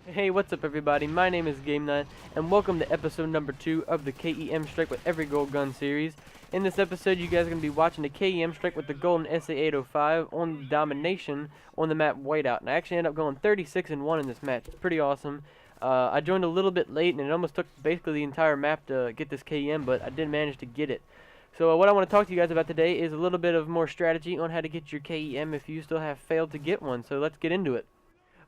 Hey, what's up everybody? My name is GameNut, and welcome to episode number 2 of the KEM Strike with Every Gold Gun series. In this episode, you guys are going to be watching the KEM Strike with the golden SA-805 on Domination on the map Whiteout. And I actually ended up going 36-1 in this match. It's pretty awesome. I joined a little bit late, and it almost took basically the entire map to get this KEM, but I did manage to get it. So what I want to talk to you guys about today is a little bit of more strategy on how to get your KEM if you still have failed to get one. So let's get into it.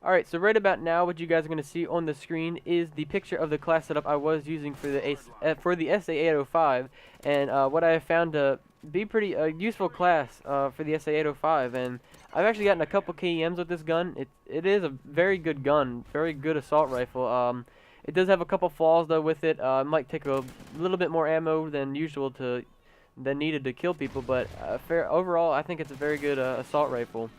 Alright, so right about now, what you guys are going to see on the screen is the picture of the class setup I was using for the SA-805, and what I have found to be pretty useful class for the SA-805, and I've actually gotten a couple KEMs with this gun. It is a very good gun, very good assault rifle. It does have a couple flaws though with it. It might take a little bit more ammo than usual than needed to kill people, but overall, I think it's a very good assault rifle.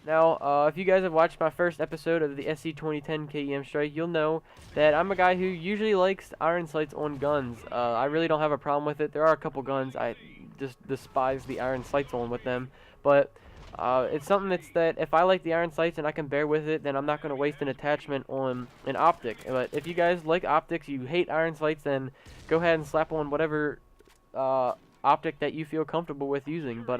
Now, if you guys have watched my first episode of the SC 2010 KEM Strike, you'll know that I'm a guy who usually likes iron sights on guns. I really don't have a problem with it. There are a couple guns I just despise the iron sights on with them, but it's something that if I like the iron sights and I can bear with it, then I'm not going to waste an attachment on an optic. But if you guys like optics, you hate iron sights, then go ahead and slap on whatever optic that you feel comfortable with using. But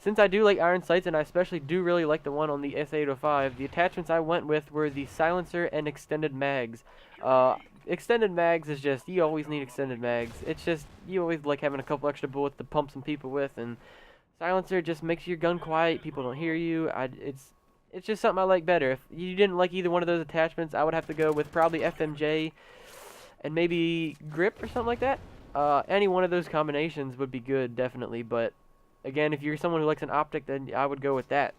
since I do like iron sights, and I especially do really like the one on the SA-805, the attachments I went with were the silencer and extended mags. Extended mags is just, you always need extended mags. It's just, you always like having a couple extra bullets to pump some people with, and silencer just makes your gun quiet, people don't hear you. It's just something I like better. If you didn't like either one of those attachments, I would have to go with probably FMJ and maybe grip or something like that. Any one of those combinations would be good, definitely, but again, if you're someone who likes an optic, then I would go with that.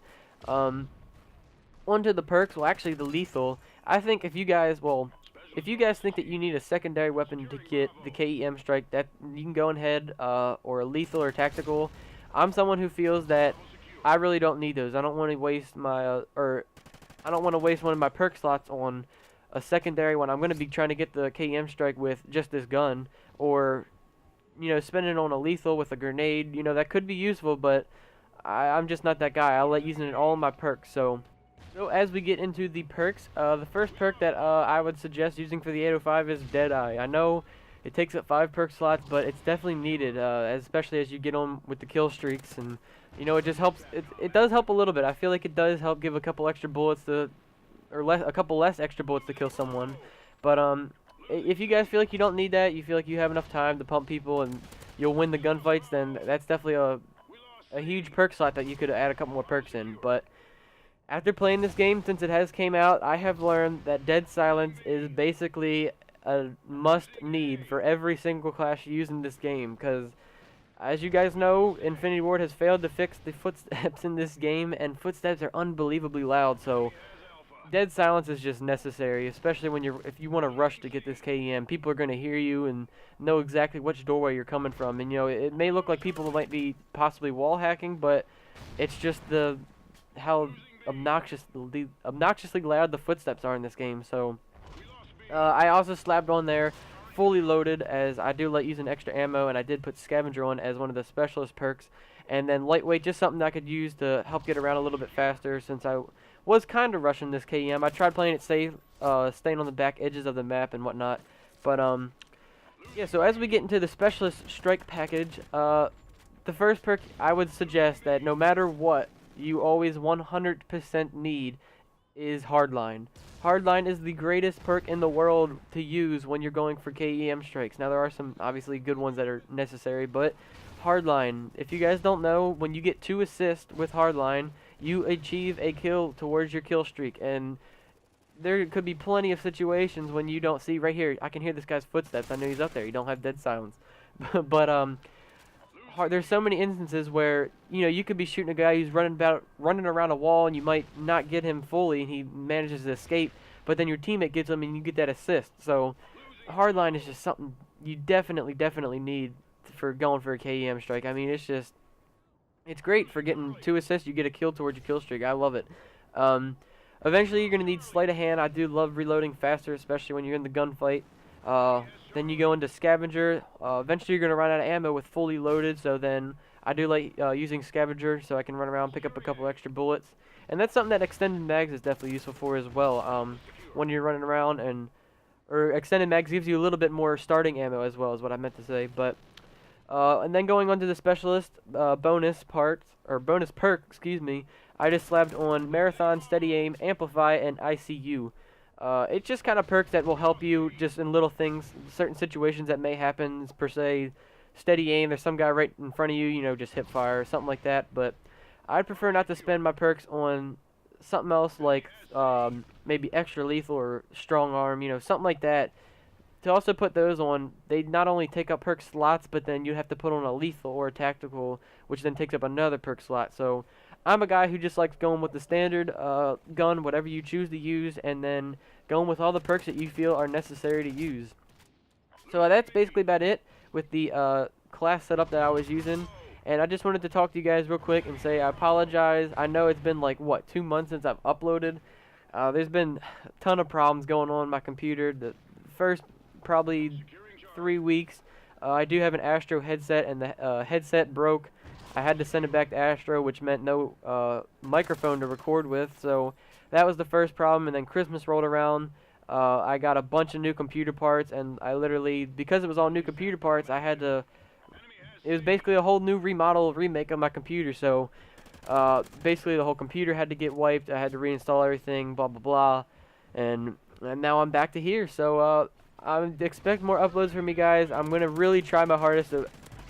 Onto the perks, well actually the lethal. I think if you guys think that you need a secondary weapon to get the KEM Strike, that you can go ahead, or a lethal or tactical. I'm someone who feels that I really don't need those. I don't want to waste my, I don't want to waste one of my perk slots on a secondary when I'm going to be trying to get the KEM Strike with just this gun, or spending on a lethal with a grenade, that could be useful, but I'm just not that guy. I like using it all in my perks. So as we get into the perks, the first perk that I would suggest using for the 805 is Deadeye. I know it takes up 5 perk slots, but it's definitely needed, especially as you get on with the kill streaks, and it just helps. It does help a little bit. I feel like it does help give a couple extra bullets a couple less extra bullets to kill someone, but if you guys feel like you don't need that, you feel like you have enough time to pump people and you'll win the gunfights, then that's definitely a huge perk slot that you could add a couple more perks in. But after playing this game, since it has came out, I have learned that Dead Silence is basically a must-need for every single class you use in this game, because as you guys know, Infinity Ward has failed to fix the footsteps in this game, and footsteps are unbelievably loud, so Dead Silence is just necessary, especially if you want to rush to get this KEM. People are going to hear you and know exactly which doorway you're coming from. And it may look like people might be possibly wall hacking, but it's just how obnoxiously loud the footsteps are in this game. So I also slapped on there fully loaded, as I do like using extra ammo, and I did put scavenger on as one of the specialist perks. And then lightweight, just something I could use to help get around a little bit faster, since I was kind of rushing this KEM. I tried playing it safe, staying on the back edges of the map and whatnot. But yeah, so as we get into the specialist strike package, the first perk I would suggest that no matter what, you always 100% need is Hardline. Hardline is the greatest perk in the world to use when you're going for KEM strikes. Now there are some obviously good ones that are necessary, but Hardline, if you guys don't know, when you get 2 assists with Hardline, you achieve a kill towards your kill streak, and there could be plenty of situations when you don't see right here. I can hear this guy's footsteps. I know he's up there. You don't have Dead Silence, but there's so many instances where you could be shooting a guy who's running around a wall, and you might not get him fully, and he manages to escape, but then your teammate gets him, and you get that assist. So Hardline is just something you definitely need for going for a KEM strike. I mean, it's great for getting 2 assists. You get a kill towards your kill streak. I love it. Eventually, you're going to need sleight of hand. I do love reloading faster, especially when you're in the gunfight. Then you go into scavenger. Eventually, you're going to run out of ammo with fully loaded. So then I do like using scavenger, so I can run around, pick up a couple extra bullets. And that's something that extended mags is definitely useful for as well. when you're running around, or extended mags gives you a little bit more starting ammo as well, is what I meant to say. But and then going on to the specialist bonus perk, excuse me, I just slapped on Marathon, Steady Aim, Amplify, and ICU. It's just kind of perks that will help you just in little things, certain situations that may happen. Per se, Steady Aim, there's some guy right in front of you, you know, just hip fire or something like that. But I'd prefer not to spend my perks on something else like maybe extra lethal or strong arm, you know, something like that. To also put those on, they not only take up perk slots, but then you have to put on a lethal or a tactical, which then takes up another perk slot. So I'm a guy who just likes going with the standard gun, whatever you choose to use, and then going with all the perks that you feel are necessary to use. So that's basically about it with the class setup that I was using. And I just wanted to talk to you guys real quick and say I apologize. I know it's been like, what, 2 months since I've uploaded. There's been a ton of problems going on my computer. The first probably 3 weeks, I do have an Astro headset, and the headset broke. I had to send it back to Astro, which meant no microphone to record with. So that was the first problem. And then Christmas rolled around. I got a bunch of new computer parts, and I literally, because it was all new computer parts, I had to, it was basically a whole new remake of my computer. So basically the whole computer had to get wiped. I had to reinstall everything, blah, blah, blah. And now I'm back to here. So I expect more uploads from you guys. I'm going to really try my hardest to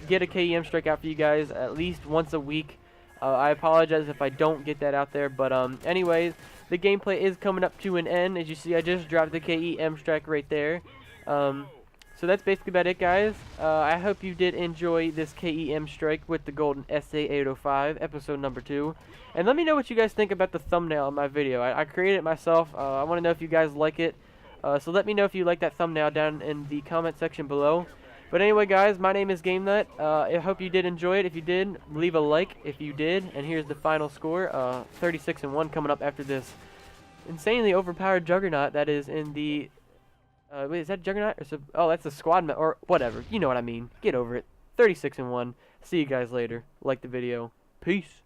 get a KEM strike out for you guys at least once a week. I apologize if I don't get that out there, but anyways, the gameplay is coming up to an end. As you see, I just dropped the KEM strike right there. So that's basically about it, guys. I hope you did enjoy this KEM strike with the golden SA-805, episode number 2. And let me know what you guys think about the thumbnail of my video. I created it myself. I want to know if you guys like it. So let me know if you like that thumbnail down in the comment section below. But anyway, guys, my name is GameNut. I hope you did enjoy it. If you did, leave a like if you did. And here's the final score, 36-1 coming up after this insanely overpowered Juggernaut that is in the... wait, is that Juggernaut? Or oh, that's the squad, or whatever. You know what I mean. Get over it. 36-1. See you guys later. Like the video. Peace.